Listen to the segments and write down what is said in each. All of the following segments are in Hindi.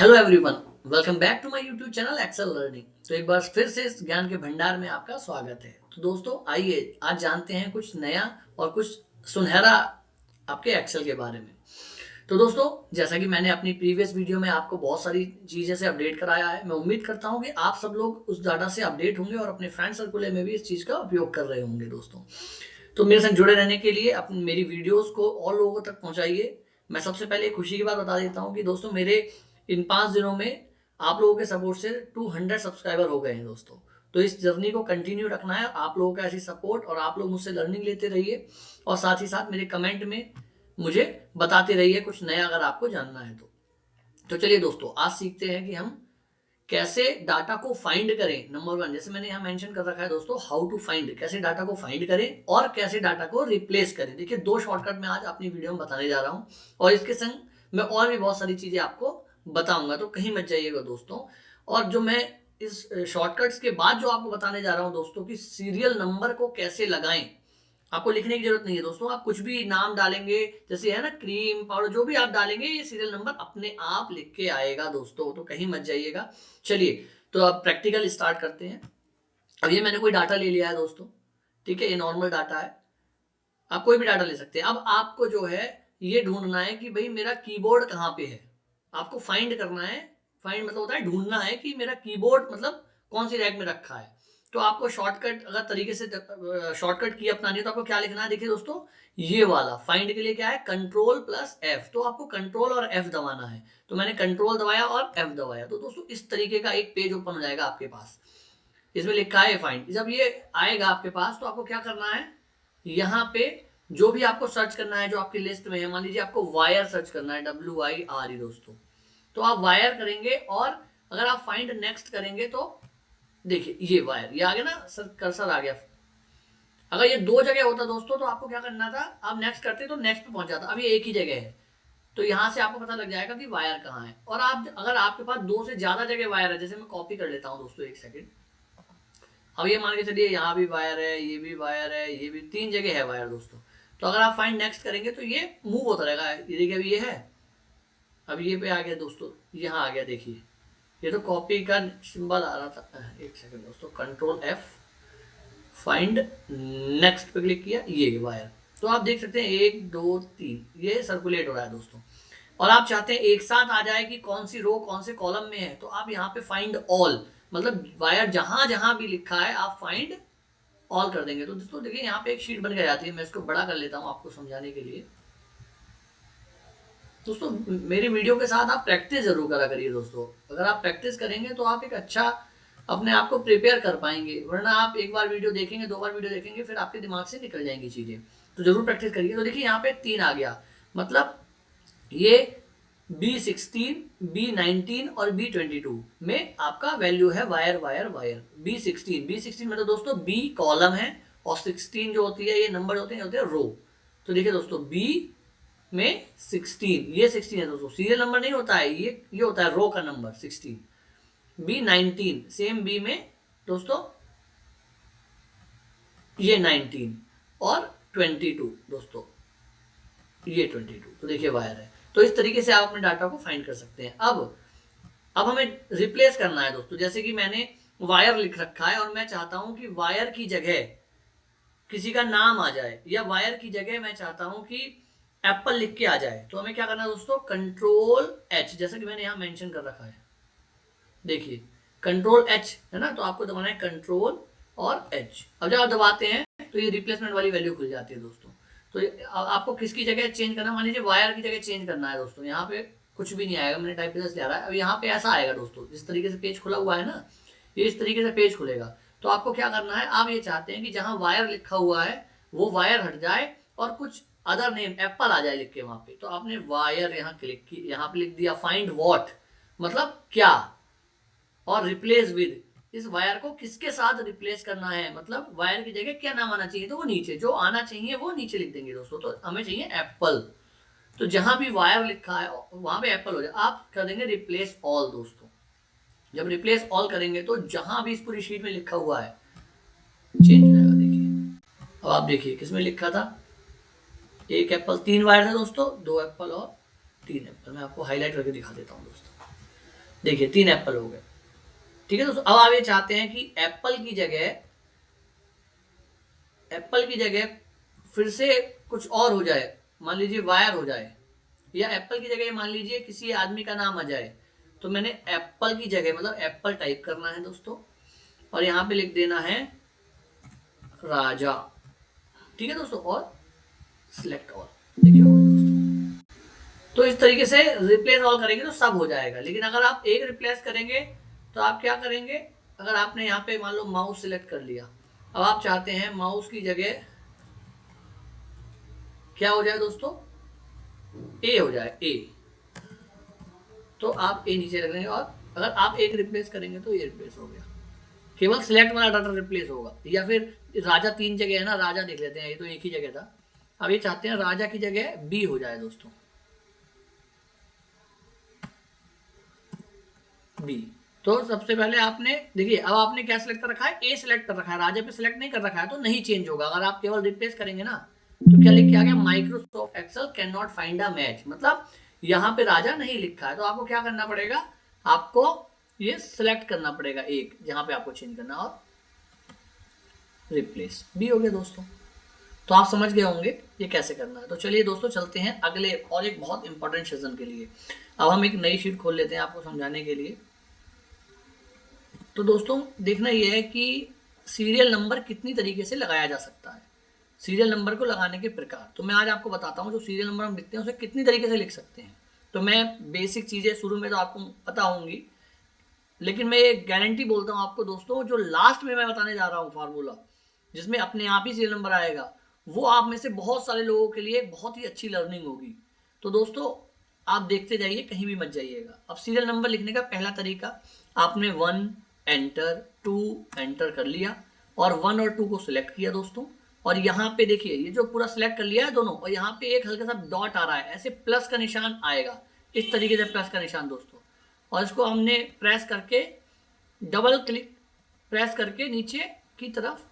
Hello everyone, welcome back to my YouTube channel Excel learning. तो एक बार फिर से इस ज्ञान के भंडार में आपका स्वागत है। तो दोस्तों आइए आज जानते हैं कुछ नया और कुछ सुनहरा आपके एक्सेल के बारे में। तो दोस्तों जैसा कि मैंने अपनी प्रीवियस वीडियो में आपको बहुत सारी चीज़ें से अपडेट कराया है, मैं उम्मीद करता हूं कि आप सब लोग उस डाटा से अपडेट होंगे और अपने फ्रेंड सर्कुलर में भी इस चीज़ का उपयोग कर रहे होंगे। दोस्तों तो मेरे साथ जुड़े रहने के लिए अपनी मेरी वीडियोस को और लोगों तक पहुंचाइए। मैं सबसे पहले खुशी की बात बता देता हूं कि दोस्तों मेरे इन 5 दिनों में आप लोगों के सपोर्ट से 200 सब्सक्राइबर हो गए हैं दोस्तों। तो इस जर्नी को कंटिन्यू रखना है, आप लोगों का ऐसी सपोर्ट, और आप लोग मुझसे लर्निंग लेते रहिए और साथ ही साथ मेरे कमेंट में मुझे बताते रहिए कुछ नया अगर आपको जानना है तो चलिए दोस्तों आज सीखते हैं कि हम कैसे डाटा को फाइंड करें। नंबर वन, जैसे मैंने यहाँ मेंशन कर रखा है दोस्तों, हाउ टू फाइंड, कैसे डाटा को फाइंड करें और कैसे डाटा को रिप्लेस करें। देखिए दो शॉर्टकट मैं आज अपनी वीडियो में बताने जा रहा हूँ और इसके संग मैं और भी बहुत सारी चीजें आपको बताऊंगा, तो कहीं मत जाइएगा दोस्तों। और जो मैं इस शॉर्टकट्स के बाद जो आपको बताने जा रहा हूँ दोस्तों कि सीरियल नंबर को कैसे लगाएं, आपको लिखने की जरूरत नहीं है दोस्तों। आप कुछ भी नाम डालेंगे, जैसे है ना क्रीम पाउडर, जो भी आप डालेंगे ये सीरियल नंबर अपने आप लिख के आएगा दोस्तों, तो कहीं मत जाइएगा। चलिए तो अब प्रैक्टिकल स्टार्ट करते हैं। अब ये मैंने कोई डाटा ले लिया है दोस्तों, ठीक है, ये नॉर्मल डाटा है, आप कोई भी डाटा ले सकते हैं। अब आपको जो है ये ढूंढना है कि भाई मेरा कीबोर्ड कहाँ पे है, आपको फाइंड करना है। फाइंड मतलब होता है ढूंढना है कि मेरा कीबोर्ड मतलब कौन सी रैक में रखा है। तो आपको शॉर्टकट अगर तरीके से शॉर्टकट की अपनानी है तो आपको क्या लिखना है, देखिए दोस्तों ये वाला फाइंड के लिए क्या है, कंट्रोल प्लस एफ। तो आपको कंट्रोल और एफ दबाना है, तो मैंने कंट्रोल दबाया और एफ दबाया, तो दोस्तों इस तरीके का एक पेज ओपन हो जाएगा आपके पास। इसमें लिखा है फाइंड। जब ये आएगा आपके पास तो आपको क्या करना है, यहाँ पे जो भी आपको सर्च करना है जो आपकी लिस्ट में है, मान लीजिए आपको वायर सर्च करना है, WIRE दोस्तों, तो आप वायर करेंगे और अगर आप फाइंड नेक्स्ट करेंगे तो देखिए ये वायर, ये आ गया ना सर, कर्सर आ गया। अगर ये दो जगह होता दोस्तों तो आपको क्या करना था, आप नेक्स्ट करते तो नेक्स्ट पे पहुंच जाता। अब ये एक ही जगह है तो यहाँ से आपको पता लग जाएगा कि वायर कहाँ है। और आप अगर आपके पास दो से ज्यादा जगह वायर है, जैसे मैं कॉपी कर लेता हूँ दोस्तों, एक सेकेंड। अब ये मान के चलिए यहाँ भी वायर है, ये भी वायर है, ये भी, तीन जगह है वायर दोस्तों। तो अगर आप फाइंड नेक्स्ट करेंगे तो ये मूव होता रहेगा। ये देखिए अभी ये है, अब ये पे आ गया दोस्तों, यहाँ आ गया, देखिए ये तो कॉपी का सिंबल आ रहा था। एक सेकंड दोस्तों, कंट्रोल एफ, फाइंड नेक्स्ट पे क्लिक किया, ये वायर। तो आप देख सकते हैं 1 2 3 ये सर्कुलेट हो रहा है दोस्तों। और आप चाहते हैं एक साथ आ जाए कि कौन सी रो कौन से कॉलम में है, तो आप यहाँ पे फाइंड ऑल, मतलब वायर जहां जहां भी लिखा है आप फाइंड ऑल कर देंगे। तो दोस्तों देखिए यहाँ पे एक शीट बन के जाती है। मैं इसको बड़ा कर लेता हूँ आपको समझाने के लिए। दोस्तों मेरी वीडियो के साथ आप प्रैक्टिस जरूर करा करिए दोस्तों। अगर आप प्रैक्टिस करेंगे तो आप एक अच्छा अपने आप को प्रिपेयर कर पाएंगे, वरना आप एक बार वीडियो देखेंगे, दो बार वीडियो देखेंगे, फिर आपके दिमाग से निकल जाएंगी चीजें। तो जरूर प्रैक्टिस करिए। तो देखिए यहाँ पे 3 आ गया, मतलब ये B16, B19 और B22 में आपका वैल्यू है वायर वायर वायर। B16 में तो दोस्तों B कॉलम है और 16 जो होती है ये नंबर होते हैं रो। तो देखिए दोस्तों B में 16, ये 16 है दोस्तों, सीरियल नंबर नहीं होता है, ये होता है रो का नंबर 16। B19 सेम B में दोस्तों ये 19 और 22 दोस्तों, ये 22। तो देखिए वायर है। तो इस तरीके से आप अपने डाटा को फाइंड कर सकते हैं। अब हमें रिप्लेस करना है दोस्तों। जैसे कि मैंने वायर लिख रखा है और मैं चाहता हूं कि वायर की जगह किसी का नाम आ जाए, या वायर की जगह मैं चाहता हूं कि एप्पल लिख के आ जाए, तो हमें क्या करना है दोस्तों, कंट्रोल एच, जैसा कि मैंने यहां मेंशन कर रखा है, देखिए कंट्रोल एच है ना, तो आपको दबाना है कंट्रोल और एच। अब जब आप दबाते हैं तो ये रिप्लेसमेंट वाली वैल्यू खुल जाती है दोस्तों। तो आपको किसकी जगह चेंज करना, मान लीजिए वायर की जगह चेंज करना है दोस्तों। यहाँ पे कुछ भी नहीं आएगा, मैंने टाइप ले रहा है। अब यहाँ पे ऐसा आएगा दोस्तों, जिस तरीके से पेज खुला हुआ है ना, ये इस तरीके से पेज खुलेगा। तो आपको क्या करना है, आप ये चाहते हैं कि जहां वायर लिखा हुआ है वो वायर हट जाए और कुछ अदर नेम एप्पल आ जाए लिख के वहां पे। तो आपने वायर यहाँ क्लिक की, यहाँ पे लिख दिया फाइंड वॉट, मतलब क्या, और रिप्लेस विद, इस वायर को किसके साथ रिप्लेस करना है, मतलब वायर की जगह क्या नाम आना चाहिए, तो वो नीचे जो आना चाहिए वो नीचे लिख देंगे दोस्तों। तो हमें चाहिए एप्पल, तो जहां भी वायर लिखा है वहां पे एप्पल हो जाए, आप कर देंगे रिप्लेस ऑल दोस्तों। जब रिप्लेस ऑल करेंगे तो जहां भी इस पूरी शीट में लिखा हुआ है चेंज हो जाएगा। देखिए अब आप देखिए किसमें लिखा था, एक एप्पल, 3 वायर है दोस्तों, 2 एप्पल और 3 एप्पल। मैं आपको हाईलाइट करके दिखा देता हूँ दोस्तों। देखिए 3 एप्पल हो गए। ठीक है दोस्तों, अब आप ये चाहते हैं कि एप्पल की जगह फिर से कुछ और हो जाए, मान लीजिए वायर हो जाए, या एप्पल की जगह मान लीजिए किसी आदमी का नाम आ जाए। तो मैंने एप्पल की जगह मतलब एप्पल टाइप करना है दोस्तों, और यहाँ पे लिख देना है राजा। ठीक है दोस्तों, और सिलेक्ट ऑल। देखिए दोस्तों, तो इस तरीके से रिप्लेस ऑल करेंगे तो सब हो जाएगा। लेकिन अगर आप एक रिप्लेस करेंगे तो आप क्या करेंगे, अगर आपने यहाँ पे मान लो माउस सिलेक्ट कर लिया, अब आप चाहते हैं माउस की जगह क्या हो जाए दोस्तों, ए हो जाए, ए, तो आप ए नीचे रख लेंगे, और अगर आप एक रिप्लेस करेंगे तो ये रिप्लेस हो गया, केवल सिलेक्ट वाला डाटा रिप्लेस होगा। या फिर राजा 3 जगह है ना, राजा देख लेते हैं, ये तो एक ही जगह था। अब ये चाहते हैं राजा की जगह बी हो जाए दोस्तों, बी। तो सबसे पहले आपने देखिए, अब आपने क्या सिलेक्ट कर रखा है, ए सिलेक्ट कर रखा है, राजा पे सिलेक्ट नहीं कर रखा है, तो नहीं चेंज होगा। अगर आप केवल रिप्लेस करेंगे ना, तो क्या लिख के आ गया, Microsoft Excel can not find a match, मतलब यहाँ पे राजा नहीं लिखा है। तो आपको क्या करना पड़ेगा, आपको ये सिलेक्ट करना पड़ेगा एक, जहां पे आपको चेंज करना, और रिप्लेस भी हो गया दोस्तों। तो आप समझ गए होंगे ये कैसे करना है। तो चलिए दोस्तों चलते हैं अगले और एक बहुत इंपॉर्टेंट सेशन के लिए। अब हम एक नई शीट खोल लेते हैं आपको समझाने के लिए। तो दोस्तों देखना यह है कि सीरियल नंबर कितनी तरीके से लगाया जा सकता है, सीरियल नंबर को लगाने के प्रकार। तो मैं आज आपको बताता हूँ जो सीरियल नंबर हम लिखते हैं उसे कितनी तरीके से लिख सकते हैं। तो मैं बेसिक चीज़ें शुरू में तो आपको पता होंगी, लेकिन मैं ये गारंटी बोलता हूँ आपको दोस्तों, जो लास्ट में मैं बताने जा रहा हूँ फार्मूला, जिसमें अपने आप ही सीरियल नंबर आएगा, वो आप में से बहुत सारे लोगों के लिए बहुत ही अच्छी लर्निंग होगी। तो दोस्तों आप देखते जाइए, कहीं भी मत जाइएगा। अब सीरियल नंबर लिखने का पहला तरीका, आपने 1 एंटर, 2 एंटर कर लिया, और 1 और 2 को सिलेक्ट किया दोस्तों। और यहाँ पे देखिए ये जो पूरा सिलेक्ट कर लिया है दोनों, और यहाँ पे एक हल्का सा डॉट आ रहा है, ऐसे प्लस का निशान आएगा, इस तरीके से प्लस का निशान दोस्तों। और इसको हमने प्रेस करके, डबल क्लिक प्रेस करके नीचे की तरफ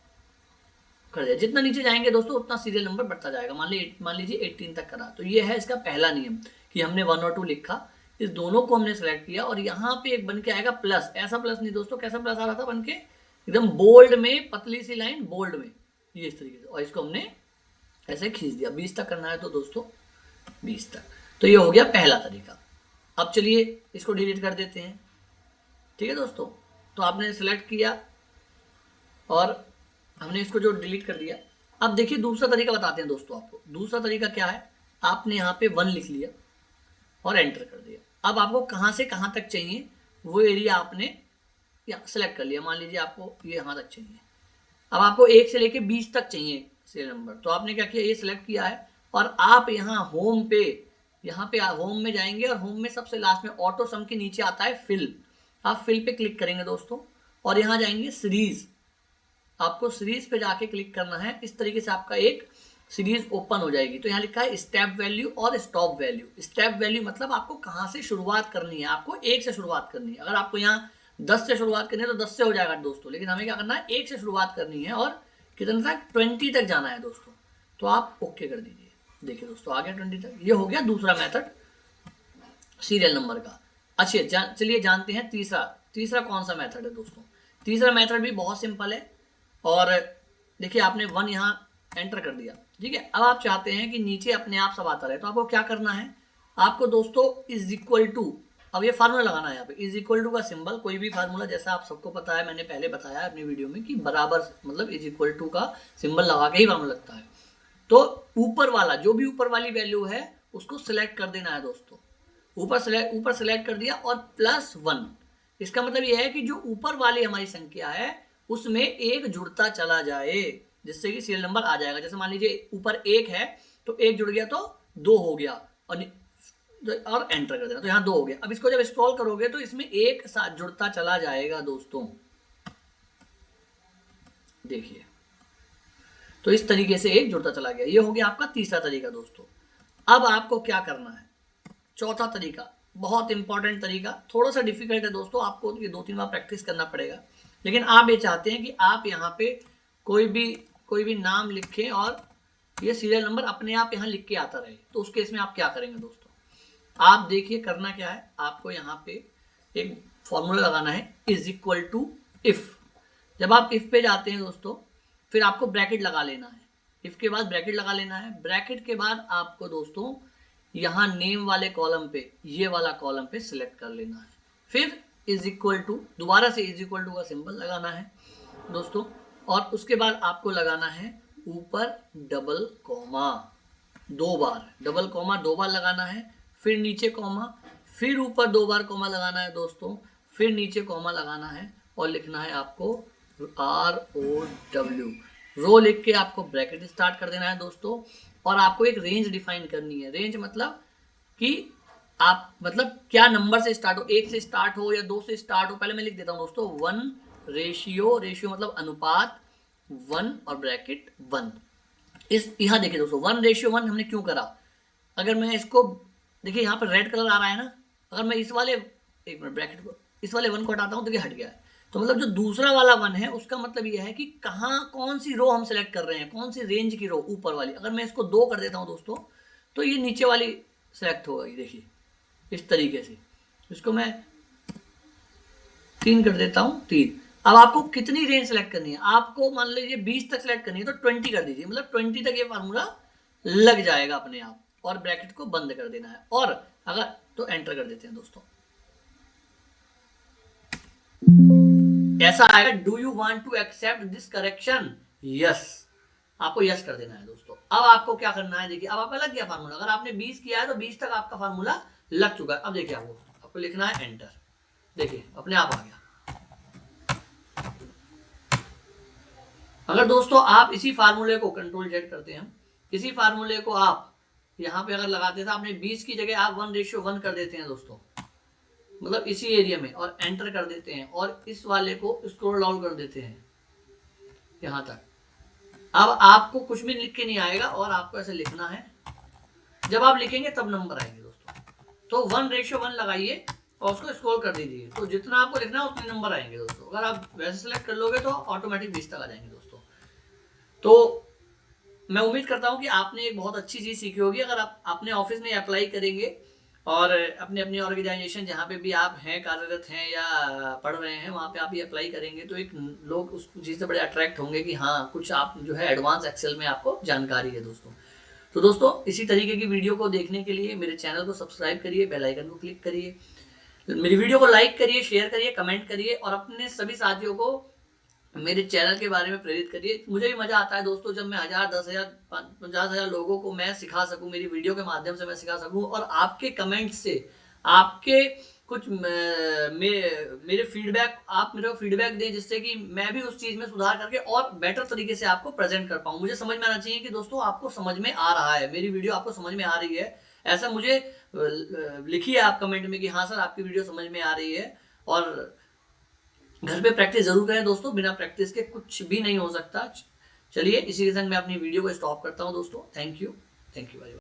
कर दिया। जितना नीचे जाएंगे दोस्तों उतना सीरियल नंबर बढ़ता जाएगा। मान लीजिए 18 तक करा, तो ये है इसका पहला नियम कि हमने 1 और 2 लिखा, इस दोनों को हमने सेलेक्ट किया, और यहाँ पे एक बन के आएगा प्लस। ऐसा प्लस नहीं दोस्तों, कैसा प्लस आ रहा था बन के, एकदम बोल्ड में, पतली सी लाइन बोल्ड में, ये इस तरीके से, और इसको हमने ऐसे खींच दिया। 20 तक करना है तो दोस्तों 20 तक। तो ये हो गया पहला तरीका। अब चलिए इसको डिलीट कर देते हैं। ठीक है दोस्तों, तो आपने सेलेक्ट किया और हमने इसको जो डिलीट कर दिया। अब देखिए दूसरा तरीका बताते हैं दोस्तों आपको। दूसरा तरीका क्या है, आपने यहाँ पे 1 लिख लिया और एंटर कर दिया। अब आपको कहाँ से कहाँ तक चाहिए वो एरिया आपने सेलेक्ट कर लिया। मान लीजिए आपको ये यहाँ तक चाहिए, अब आपको 1 से लेके 20 तक चाहिए सीरियल नंबर। तो आपने क्या किया, ये सिलेक्ट किया है, और आप यहाँ होम पे, यहाँ पे होम में जाएंगे, और होम में सबसे लास्ट में ऑटो सम के नीचे आता है फिल, आप फिल पे क्लिक करेंगे दोस्तों, और यहाँ जाएंगे सीरीज, आपको सीरीज पे जाके क्लिक करना है। इस तरीके से आपका एक सीरीज ओपन हो जाएगी। तो यहाँ लिखा है स्टेप वैल्यू और स्टॉप वैल्यू। स्टेप वैल्यू मतलब आपको कहाँ से शुरुआत करनी है, आपको 1 से शुरुआत करनी है। अगर आपको यहाँ 10 से शुरुआत करनी है तो 10 से हो जाएगा दोस्तों, लेकिन हमें क्या करना है, 1 से शुरुआत करनी है, और कितने तक, 20 तक जाना है दोस्तों। तो आप ओके कर दीजिए। देखिए दोस्तों आ गया 20 तक। ये हो गया दूसरा मेथड सीरियल नंबर का। अच्छा चलिए जानते हैं तीसरा कौन सा मेथड है दोस्तों। तीसरा मेथड भी बहुत सिंपल है, और देखिए आपने 1 यहाँ एंटर कर दिया, ठीक है। अब आप चाहते हैं कि नीचे अपने आप सब आता रहे, तो आपको क्या करना है, आपको दोस्तों इज इक्वल टू, अब ये फार्मूला लगाना है यहाँ पे, इज इक्वल टू का सिंबल, कोई भी फार्मूला, जैसा आप सबको पता है, मैंने पहले बताया अपनी वीडियो में कि बराबर मतलब इज इक्वल टू का सिंबल लगा के ही फार्मूला लगता है। तो ऊपर वाला, जो भी ऊपर वाली वैल्यू है उसको सिलेक्ट कर देना है दोस्तों। ऊपर सेलेक्ट कर दिया, और +1, इसका मतलब यह है कि जो ऊपर वाली हमारी संख्या है उसमें 1 जुड़ता चला जाए, जिससे कि सीरियल नंबर आ जाएगा। जैसे मान लीजिए ऊपर 1 है तो 1 जुड़ गया तो 2 हो गया, और एंटर कर देना, तो यहाँ 2 हो गया। अब इसको जब स्क्रॉल करोगे तो इसमें 1 साथ जुड़ता चला जाएगा दोस्तों, देखिए। तो इस तरीके से 1 जुड़ता चला गया। ये हो गया आपका तीसरा तरीका दोस्तों। अब आपको क्या करना है, चौथा तरीका, बहुत इंपॉर्टेंट तरीका, थोड़ा सा डिफिकल्ट है दोस्तों, आपको ये 2-3 बार प्रैक्टिस करना पड़ेगा। लेकिन आप ये चाहते हैं कि आप यहाँ पे कोई भी नाम लिखें और ये सीरियल नंबर अपने आप यहाँ लिख के आता रहे। तो उस केस में आप क्या करेंगे दोस्तों, आप देखिए करना क्या है, आपको यहाँ पे एक फॉर्मूला लगाना है इज इक्वल टू इफ। जब आप इफ पे जाते हैं दोस्तों, फिर आपको ब्रैकेट लगा लेना है। इफ के बाद ब्रैकेट लगा लेना है। ब्रैकेट के बाद आपको दोस्तों यहाँ नेम वाले कॉलम पे, ये वाला कॉलम पे सिलेक्ट कर लेना है। फिर इज इक्वल टू, दोबारा से इज इक्वल टू का सिंबल लगाना है दोस्तों, और उसके बाद आपको लगाना है ऊपर डबल कॉमा, 2 बार डबल कॉमा 2 बार लगाना है, फिर नीचे कॉमा, फिर ऊपर 2 बार कॉमा लगाना है दोस्तों, फिर नीचे कॉमा लगाना है और लिखना है आपको ROW, रो लिख के आपको ब्रैकेट स्टार्ट कर देना है दोस्तों। और आपको एक रेंज डिफाइन करनी है। रेंज मतलब कि आप मतलब क्या नंबर से स्टार्ट हो, 1 से स्टार्ट हो या 2 से स्टार्ट हो। पहले मैं लिख देता हूं दोस्तों 1 रेशियो, रेशियो मतलब अनुपात 1 और ब्रैकेट 1। इस यहाँ देखिए दोस्तों 1 रेशियो 1 हमने क्यों करा, अगर मैं इसको देखिए यहाँ पर रेड कलर आ रहा है ना, अगर मैं इस वाले, एक मिनट, ब्रैकेट को, इस वाले 1 को हटाता हूँ तो ये हट गया है। तो मतलब जो दूसरा वाला 1 है उसका मतलब ये है कि कहाँ कौन सी रो हम सेलेक्ट कर रहे हैं, कौन सी रेंज की रो, ऊपर वाली। अगर मैं इसको 2 कर देता हूँ दोस्तों तो ये नीचे वाली सेलेक्ट होगी, देखिए इस तरीके से। इसको मैं 3 कर देता हूँ, 3। अब आपको कितनी रेंज सेलेक्ट करनी है, आपको मान लीजिए 20 तक सेलेक्ट करनी है तो 20 कर दीजिए, मतलब 20 तक ये फार्मूला लग जाएगा अपने आप, और ब्रैकेट को बंद कर देना है। और अगर तो एंटर कर देते हैं दोस्तों, ऐसा आएगा, do you want to accept this correction, yes, आपको यस कर देना है दोस्तों। अब आपको क्या करना है, देखिए अब आपका लग गया फार्मूला। अगर आपने 20 किया है तो 20 तक आपका फार्मूला लग चुका है। अब देखिए आपको लिखना है एंटर, देखिए अपने आप आ गया। अगर दोस्तों आप इसी फार्मूले को, कंट्रोल जेड करते हैं हम, इसी फार्मूले को आप यहाँ पे अगर लगाते थे, आपने 20 की जगह आप 1 रेशियो 1 कर देते हैं दोस्तों, मतलब इसी एरिया में, और एंटर कर देते हैं, और इस वाले को स्क्रॉल डाउन कर देते हैं यहाँ तक। अब आपको कुछ भी लिख के नहीं आएगा, और आपको ऐसे लिखना है। जब आप लिखेंगे तब नंबर आएंगे दोस्तों। तो 1 रेशियो 1 लगाइए और उसको स्क्रॉल कर दीजिए, तो जितना आपको लिखना है उतने नंबर आएंगे दोस्तों। अगर आप वैसे सेलेक्ट कर लोगे तो ऑटोमेटिक 20 तक आ जाएंगे दोस्तों। तो मैं उम्मीद करता हूँ कि आपने एक बहुत अच्छी चीज़ सीखी होगी। अगर आप अपने ऑफिस में अप्लाई करेंगे और अपने अपनी ऑर्गेनाइजेशन जहाँ पे भी आप हैं, कार्यरत हैं या पढ़ रहे हैं, वहाँ पे आप ये अप्लाई करेंगे तो एक लोग उस चीज़ से बड़े अट्रैक्ट होंगे कि हाँ कुछ आप जो है एडवांस एक्सेल में आपको जानकारी है दोस्तों। तो दोस्तों इसी तरीके की वीडियो को देखने के लिए मेरे चैनल को सब्सक्राइब करिए, बेल आइकन को क्लिक करिए, मेरी वीडियो को लाइक करिए, शेयर करिए, कमेंट करिए, और अपने सभी साथियों को मेरे चैनल के बारे में प्रेरित करिए। मुझे भी मजा आता है दोस्तों जब मैं 1000, 10,000, 50,000 लोगों को मैं सिखा सकूं, मेरी वीडियो के माध्यम से मैं सिखा सकूं, और आपके कमेंट से, आपके कुछ मेरे फीडबैक, आप मेरे को फीडबैक दें जिससे कि मैं भी उस चीज में सुधार करके और बेटर तरीके से आपको प्रेजेंट कर पाऊं। मुझे समझ में आना चाहिए कि दोस्तों आपको समझ में आ रहा है, मेरी वीडियो आपको समझ में आ रही है, ऐसा मुझे लिखिए आप कमेंट में कि हाँ सर आपकी वीडियो समझ में आ रही है। और घर पे प्रैक्टिस जरूर करें दोस्तों, बिना प्रैक्टिस के कुछ भी नहीं हो सकता। चलिए इसी के संग मैं अपनी वीडियो को स्टॉप करता हूं दोस्तों। Thank you very much.